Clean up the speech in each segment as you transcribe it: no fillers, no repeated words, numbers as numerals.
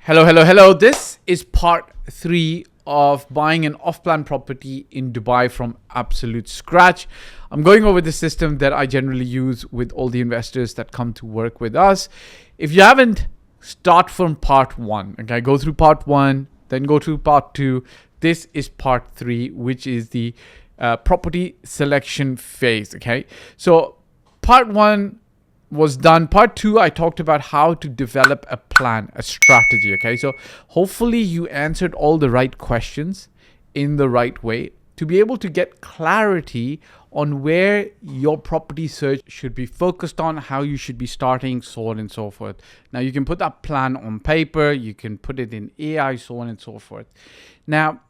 Hello, hello, hello. This is part 3 of buying an off-plan property in Dubai from absolute scratch. I'm going over the system that I generally use with all the investors that come to work with us. If you haven't, start from part 1. Okay, go through part 1, then go to part 2. This is part 3, which is the property selection phase. Okay, so part 1 was done. Part 2, I talked about how to develop a plan, a strategy. Okay, so hopefully you answered all the right questions in the right way to be able to get clarity on where your property search should be focused on, how you should be starting, so on and so forth. Now you can put that plan on paper, you can put it in AI, so on and so forth. Now,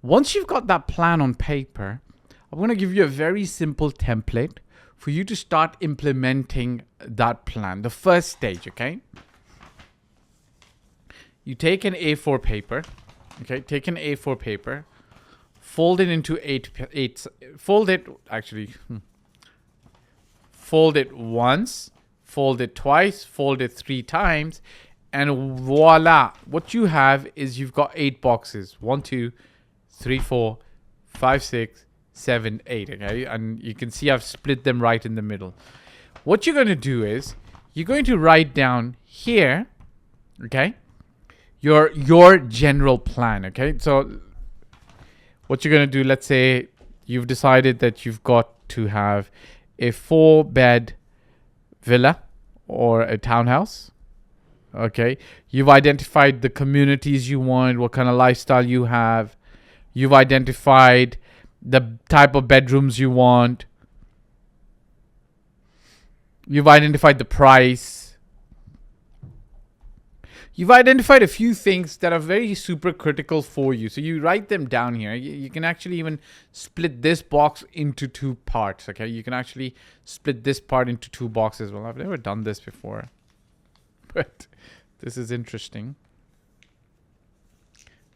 once you've got that plan on paper, I'm going to give you a very simple template for you to start implementing that plan. The first stage, okay? You take an A4 paper, okay? Take an A4 paper, fold it into fold it once, fold it twice, fold it 3 times, and voila. What you have is you've got 8 boxes. 1, 2, 3, 4, 5, 6, 7, 8, okay? And you can see I've split them right in the middle. What you're going to do is you're going to write down here, okay, your general plan, okay? So what you're going to do, let's say you've decided that you've got to have a 4-bed villa or a townhouse, okay? You've identified the communities you want, what kind of lifestyle you have. You've identified the type of bedrooms you want. You've identified the price. You've identified a few things that are very super critical for you. So you write them down here. You can actually even split this box into 2 parts. Okay, you can actually split this part into 2 boxes. Well, I've never done this before, but this is interesting.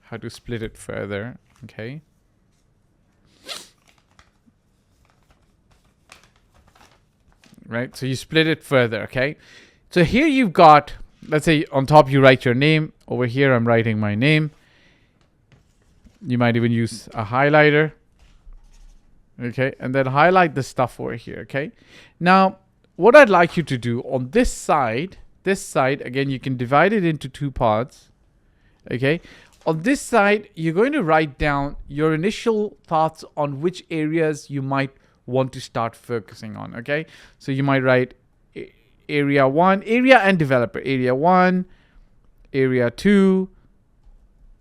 How to split it further. Okay. Right, so you split it further, okay? So here you've got, let's say on top you write your name. Over here I'm writing my name. You might even use a highlighter. Okay, and then highlight the stuff over here, okay? Now, what I'd like you to do on this side, again, you can divide it into 2 parts, okay? On this side, you're going to write down your initial thoughts on which areas you might want to start focusing on, okay? So you might write area 1, area and developer. Area 1, area 2,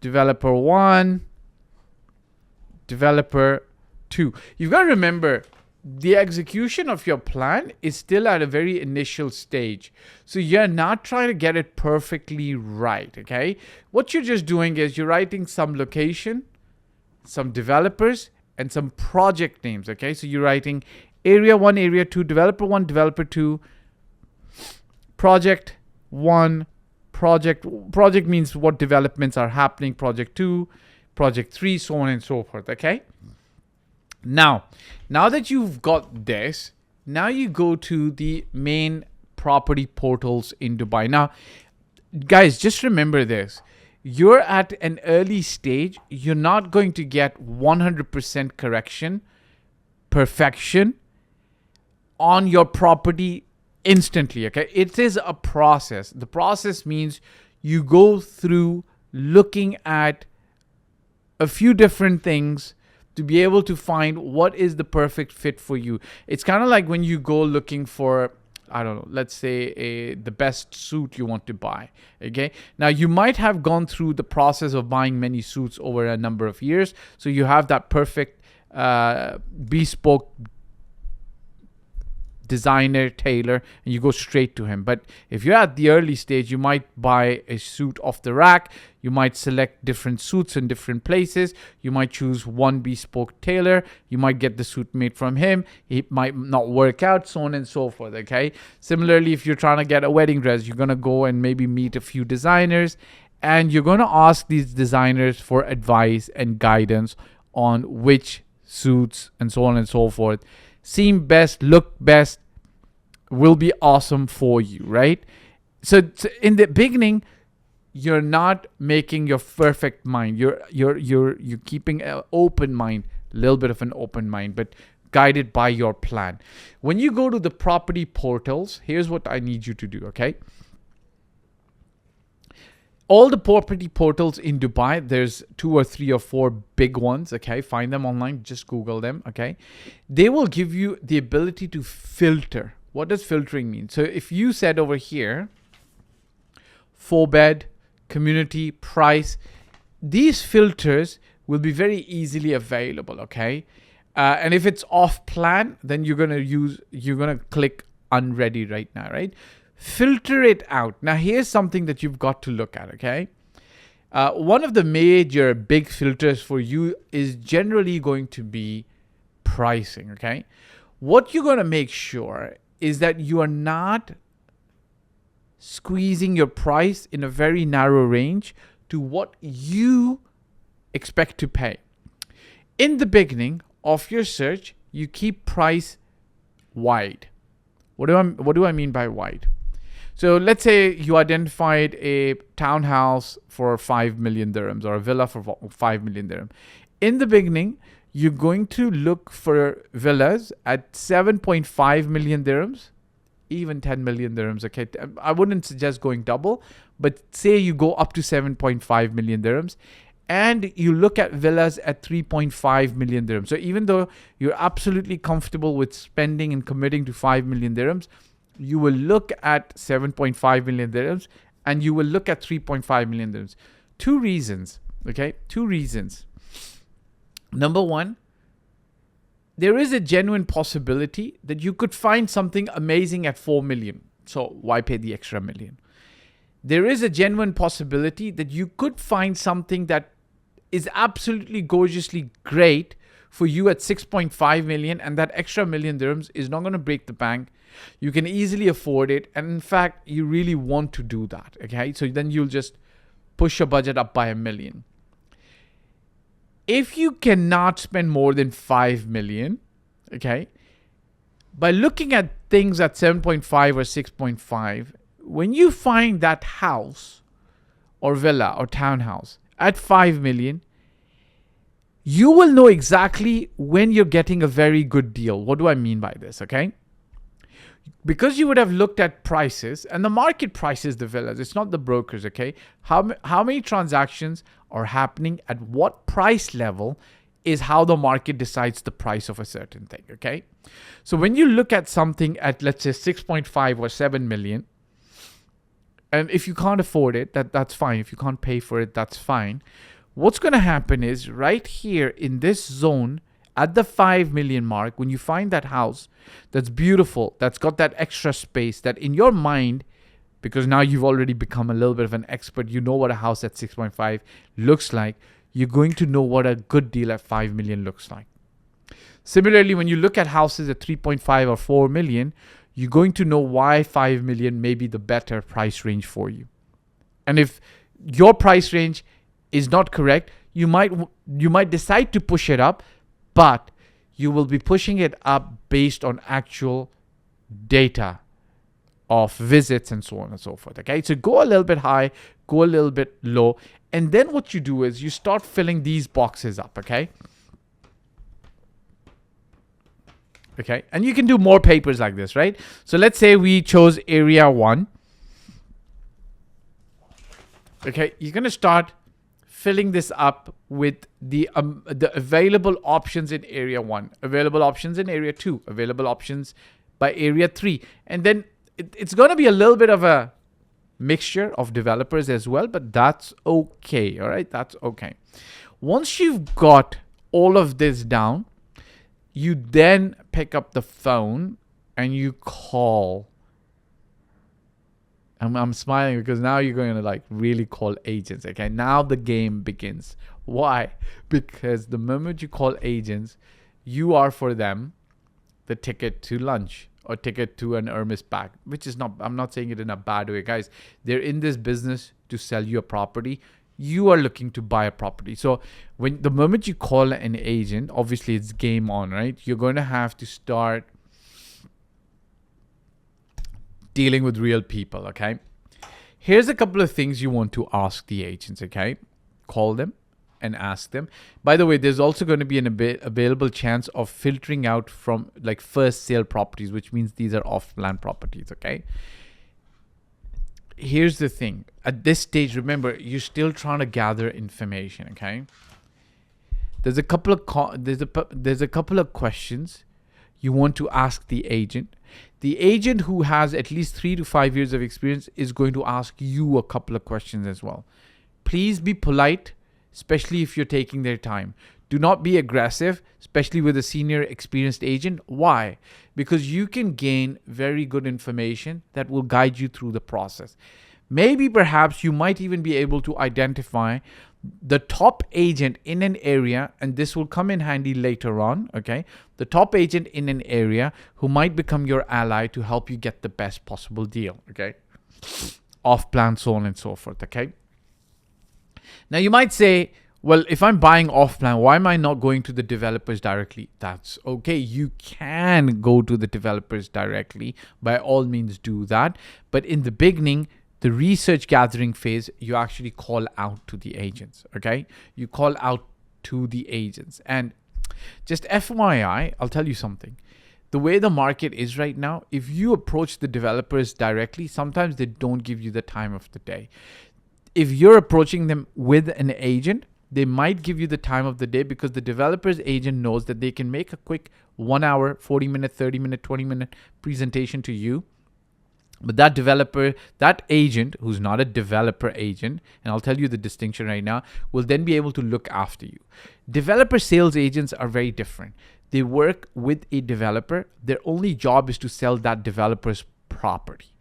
developer 1, developer 2. You've got to remember, the execution of your plan is still at a very initial stage. So you're not trying to get it perfectly right, okay? What you're just doing is you're writing some location, some developers, and some project names, okay? So you're writing area 1, area 2, developer 1, developer 2, project 1, project means what developments are happening, project 2, project 3, so on and so forth, okay? Now that you've got this, now you go to the main property portals in Dubai. Now, guys, just remember this. You're at an early stage. You're not going to get 100% perfection on your property instantly, okay? It is a process. The process means you go through looking at a few different things to be able to find what is the perfect fit for you. It's kind of like when you go looking for, I don't know, let's say the best suit you want to buy, okay? Now, you might have gone through the process of buying many suits over a number of years, so you have that perfect bespoke designer, tailor, and you go straight to him. But if you're at the early stage, you might buy a suit off the rack. You might select different suits in different places. You might choose one bespoke tailor. You might get the suit made from him. It might not work out, so on and so forth, okay? Similarly, if you're trying to get a wedding dress, you're going to go and maybe meet a few designers, and you're going to ask these designers for advice and guidance on which suits and so on and so forth seem best, look best, will be awesome for you, right? So in the beginning, you're not making your perfect mind. You're keeping an open mind, a little bit of an open mind, but guided by your plan. When you go to the property portals, here's what I need you to do, okay? All the property portals in Dubai, there's 2 or 3 or 4 big ones, okay? Find them online, just Google them, okay? They will give you the ability to filter. What does filtering mean? So if you said over here, 4-bed, community, price, these filters will be very easily available, okay? And if it's off plan, then you're gonna click unready right now, right? Filter it out. Now here's something that you've got to look at, okay? One of the major big filters for you is generally going to be pricing, okay? What you're gonna make sure is that you are not squeezing your price in a very narrow range to what you expect to pay. In the beginning of your search, you keep price wide. What do I mean by wide? So let's say you identified a townhouse for 5 million dirhams or a villa for 5 million dirhams. In the beginning, you're going to look for villas at 7.5 million dirhams, even 10 million dirhams. Okay, I wouldn't suggest going double, but say you go up to 7.5 million dirhams and you look at villas at 3.5 million dirhams. So even though you're absolutely comfortable with spending and committing to 5 million dirhams, you will look at 7.5 million dirhams and you will look at 3.5 million dirhams. 2 reasons, okay? 2 reasons. Number one, there is a genuine possibility that you could find something amazing at 4 million. So why pay the extra million? There is a genuine possibility that you could find something that is absolutely gorgeously great for you at 6.5 million, and that extra million dirhams is not going to break the bank. You can easily afford it, and in fact, you really want to do that, okay? So then you'll just push your budget up by 1 million. If you cannot spend more than 5 million, okay, by looking at things at 7.5 or 6.5, when you find that house or villa or townhouse at 5 million, you will know exactly when you're getting a very good deal. What do I mean by this, okay? Because you would have looked at prices, and the market prices the villas. It's not the brokers, okay? How many transactions are happening at what price level is how the market decides the price of a certain thing, okay? So when you look at something at, let's say, 6.5 or 7 million, and if you can't afford it, that's fine. If you can't pay for it, that's fine. What's going to happen is right here in this zone, at the 5 million mark, when you find that house that's beautiful, that's got that extra space, that in your mind, because now you've already become a little bit of an expert, you know what a house at 6.5 looks like, you're going to know what a good deal at 5 million looks like. Similarly, when you look at houses at 3.5 or 4 million, you're going to know why 5 million may be the better price range for you. And if your price range is not correct, you might decide to push it up, but you will be pushing it up based on actual data of visits and so on and so forth. Okay, so go a little bit high, go a little bit low, and then what you do is you start filling these boxes up. Okay, and you can do more papers like this, right? So let's say we chose area 1. Okay, you're gonna start filling this up with the available options in area 1, available options in area 2, available options by area 3, and then it's going to be a little bit of a mixture of developers as well, but that's okay. All right, that's okay. Once you've got all of this down, you then pick up the phone and you call. I'm smiling because now you're going to like really call agents. Okay, now the game begins. Why? Because the moment you call agents, you are for them the ticket to lunch or ticket to an Hermes bag, which is not, I'm not saying it in a bad way, guys. They're in this business to sell you a property. You are looking to buy a property. So when the moment you call an agent, obviously it's game on, right? You're going to have to start dealing with real people, okay? Here's a couple of things you want to ask the agents, okay? Call them and ask them. By the way, there's also going to be an available chance of filtering out from like first sale properties, which means these are off-plan properties, okay? Here's the thing. At this stage, remember, you're still trying to gather information, okay? There's a couple of there's a couple of questions you want to ask the agent. The agent who has at least 3 to 5 years of experience is going to ask you a couple of questions as well. Please be polite, especially if you're taking their time. Do not be aggressive, especially with a senior experienced agent. Why? Because you can gain very good information that will guide you through the process. Maybe perhaps you might even be able to identify the top agent in an area, and this will come in handy later on, okay? The top agent in an area who might become your ally to help you get the best possible deal, okay? Off plan, so on and so forth, okay? Now you might say, well, if I'm buying off plan, why am I not going to the developers directly? That's okay. You can go to the developers directly. By all means, do that. But in the beginning, the research gathering phase, you actually call out to the agents, okay? You call out to the agents. And just FYI, I'll tell you something. The way the market is right now, if you approach the developers directly, sometimes they don't give you the time of the day. If you're approaching them with an agent, they might give you the time of the day because the developer's agent knows that they can make a quick 1 hour, 40 minute, 30 minute, 20 minute presentation to you. But that developer, that agent who's not a developer agent, and I'll tell you the distinction right now, will then be able to look after you. Developer sales agents are very different. They work with a developer. Their only job is to sell that developer's property.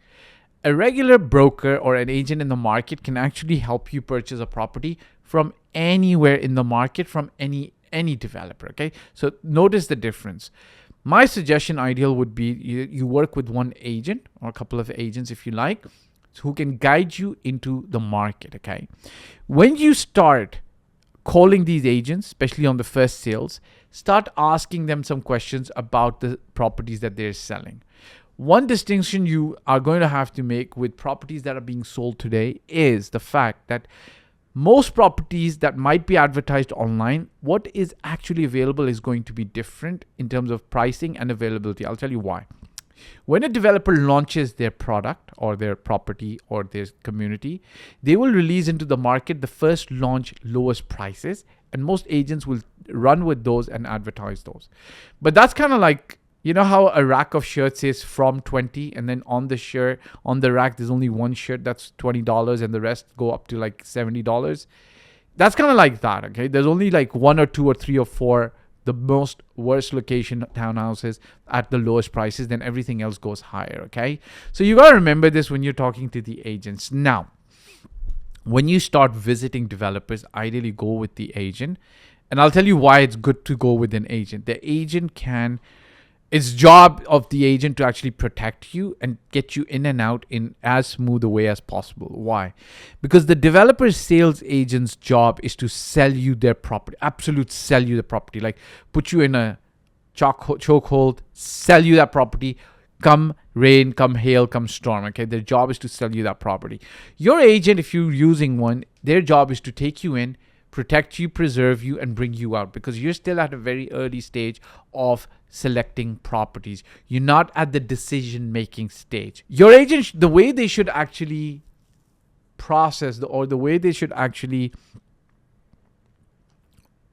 A regular broker or an agent in the market can actually help you purchase a property from anywhere in the market, from any developer, okay? So notice the difference. My suggestion ideal would be you work with one agent or a couple of agents if you like, who can guide you into the market, okay? When you start calling these agents, especially on the first sales, start asking them some questions about the properties that they're selling. One distinction you are going to have to make with properties that are being sold today is the fact that most properties that might be advertised online, what is actually available is going to be different in terms of pricing and availability. I'll tell you why. When a developer launches their product or their property or their community, they will release into the market the first launch lowest prices, and most agents will run with those and advertise those. But that's kind of like, you know how a rack of shirts says from 20 and then on the shirt, on the rack, there's only one shirt that's $20 and the rest go up to like $70. That's kind of like that, okay? There's only like 1 or 2 or 3 or 4, the most worst location townhouses at the lowest prices, then everything else goes higher, okay? So you got to remember this when you're talking to the agents. Now, when you start visiting developers, ideally go with the agent. And I'll tell you why it's good to go with an agent. The agent can... It's job of the agent to actually protect you and get you in and out in as smooth a way as possible. Why? Because the developer sales agent's job is to sell you their property, absolute sell you the property, like put you in a chokehold, sell you that property, come rain, come hail, come storm, okay? Their job is to sell you that property. Your agent, if you're using one, their job is to take you in, protect you, preserve you, and bring you out because you're still at a very early stage of selecting properties. You're not at the decision-making stage. Your agent, the way they should actually process the way they should actually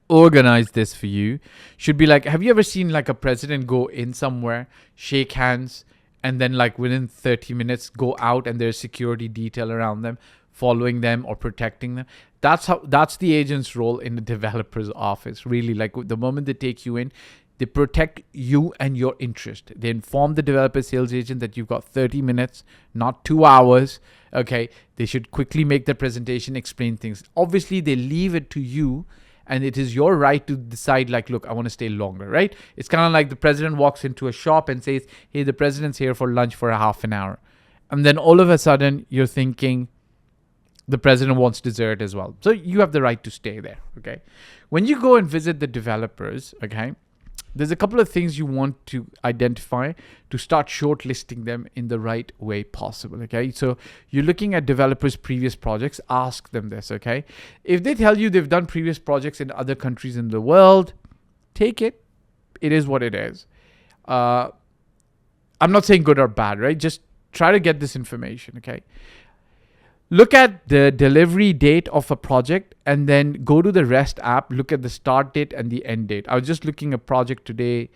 organize this for you should be like, have you ever seen like a president go in somewhere, shake hands, and then like within 30 minutes go out and there's security detail around them, following them or protecting them? That's the agent's role in the developer's office. Really, like the moment they take you in, they protect you and your interest. They inform the developer sales agent that you've got 30 minutes, not 2 hours. Okay, they should quickly make the presentation, explain things. Obviously, they leave it to you, and it is your right to decide, like, look, I want to stay longer, right? It's kind of like the president walks into a shop and says, hey, the president's here for lunch for a half an hour. And then all of a sudden, you're thinking, the president wants dessert as well. So you have the right to stay there, okay? When you go and visit the developers, okay, There's a couple of things you want to identify to start shortlisting them in the right way possible, okay? So you're looking at developers' previous projects, ask them this, okay? If they tell you they've done previous projects in other countries in the world, take it. It is what it is. I'm not saying good or bad, right? Just try to get this information, okay? Look at the delivery date of a project and then go to the REST app, look at the start date and the end date. I was just looking at a project today.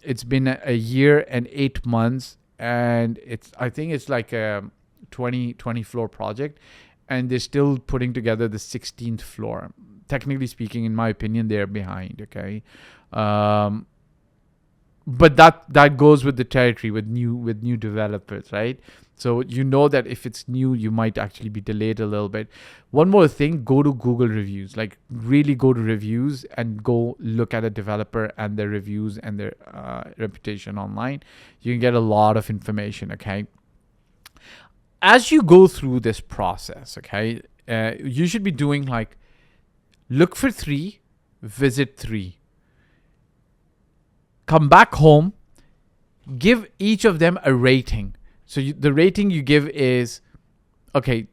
It's been a year and 8 months, and I think it's like a 20 floor project, and they're still putting together the 16th floor. Technically speaking, in my opinion, they're behind, okay? But that goes with the territory with new developers, right? So you know that if it's new, you might actually be delayed a little bit. One more thing, go to Google reviews. Like really go to reviews and go look at a developer and their reviews and their reputation online. You can get a lot of information, okay? As you go through this process, okay, you should be doing like, look for 3, visit 3. Come back home, give each of them a rating. So the rating you give is, okay,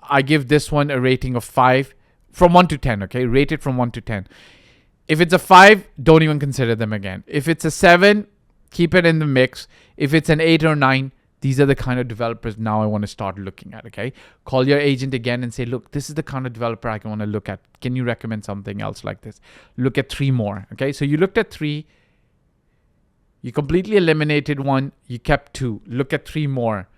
I give this one a rating of 5 from 1 to 10, okay? Rate it from 1 to 10. If it's a 5, don't even consider them again. If it's a 7, keep it in the mix. If it's an 8 or 9, these are the kind of developers now I want to start looking at, okay? Call your agent again and say, look, this is the kind of developer I want to look at. Can you recommend something else like this? Look at 3 more, okay? So you looked at 3. You completely eliminated 1. You kept 2. Look at 3 more.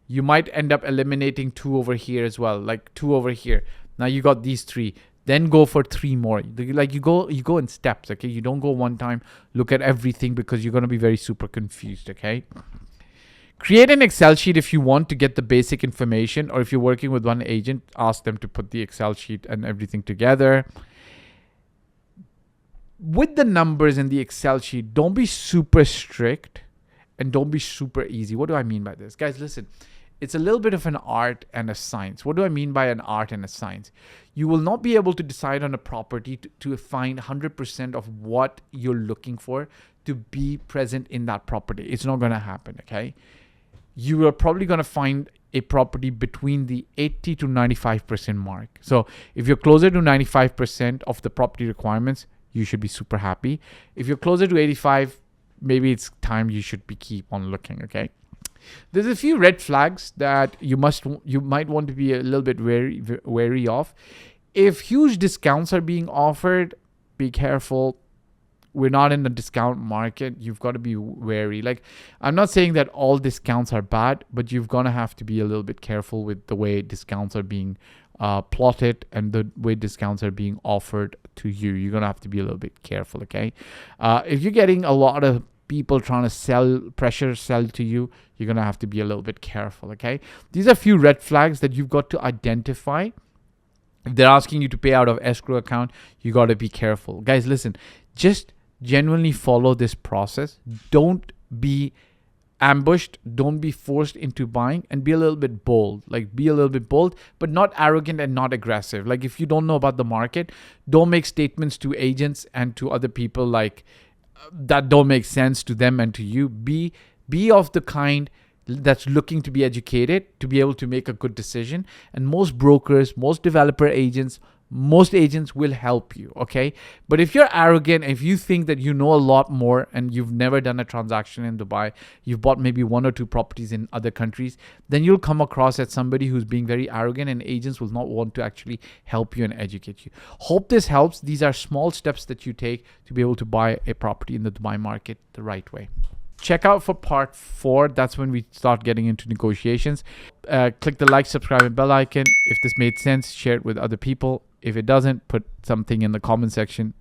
You might end up eliminating 2 over here as well, like 2 over here. Now you got these 3. Then go for 3 more. Like you go in steps, okay? You don't go one time, look at everything, because you're going to be very super confused, okay? Create an Excel sheet if you want to get the basic information, or if you're working with one agent, ask them to put the Excel sheet and everything together. With the numbers in the Excel sheet, don't be super strict and don't be super easy. What do I mean by this? Guys, listen, it's a little bit of an art and a science. What do I mean by an art and a science? You will not be able to decide on a property to find 100% of what you're looking for to be present in that property. It's not going to happen, okay? You are probably going to find a property between the 80 to 95% mark. So if you're closer to 95% of the property requirements, you should be super happy. If you're closer to 85, maybe it's time you should keep on looking, okay? There's a few red flags that you might want to be a little bit wary of. If huge discounts are being offered, be careful. We're not in the discount market. You've got to be wary. Like, I'm not saying that all discounts are bad, but you've got to have to be a little bit careful with the way discounts are being plotted and the way discounts are being offered to you. You're going to have to be a little bit careful, okay? If you're getting a lot of people trying to pressure sell to you, you're going to have to be a little bit careful, okay? These are a few red flags that you've got to identify. If they're asking you to pay out of escrow account, you got to be careful. Guys, listen, just genuinely follow this process. Don't be ambushed, don't be forced into buying, and be a little bit bold. Like, be a little bit bold, but not arrogant and not aggressive. Like, if you don't know about the market, don't make statements to agents and to other people like that don't make sense to them and to you. Be of the kind that's looking to be educated, to be able to make a good decision. And most brokers, most developer agents, most agents will help you, okay? But if you're arrogant, if you think that you know a lot more and you've never done a transaction in Dubai, you've bought maybe 1 or 2 properties in other countries, then you'll come across as somebody who's being very arrogant, and agents will not want to actually help you and educate you. Hope this helps. These are small steps that you take to be able to buy a property in the Dubai market the right way. Check out for part 4. That's when we start getting into negotiations. Click the like, subscribe, and bell icon. If this made sense, share it with other people. If it doesn't, put something in the comment section.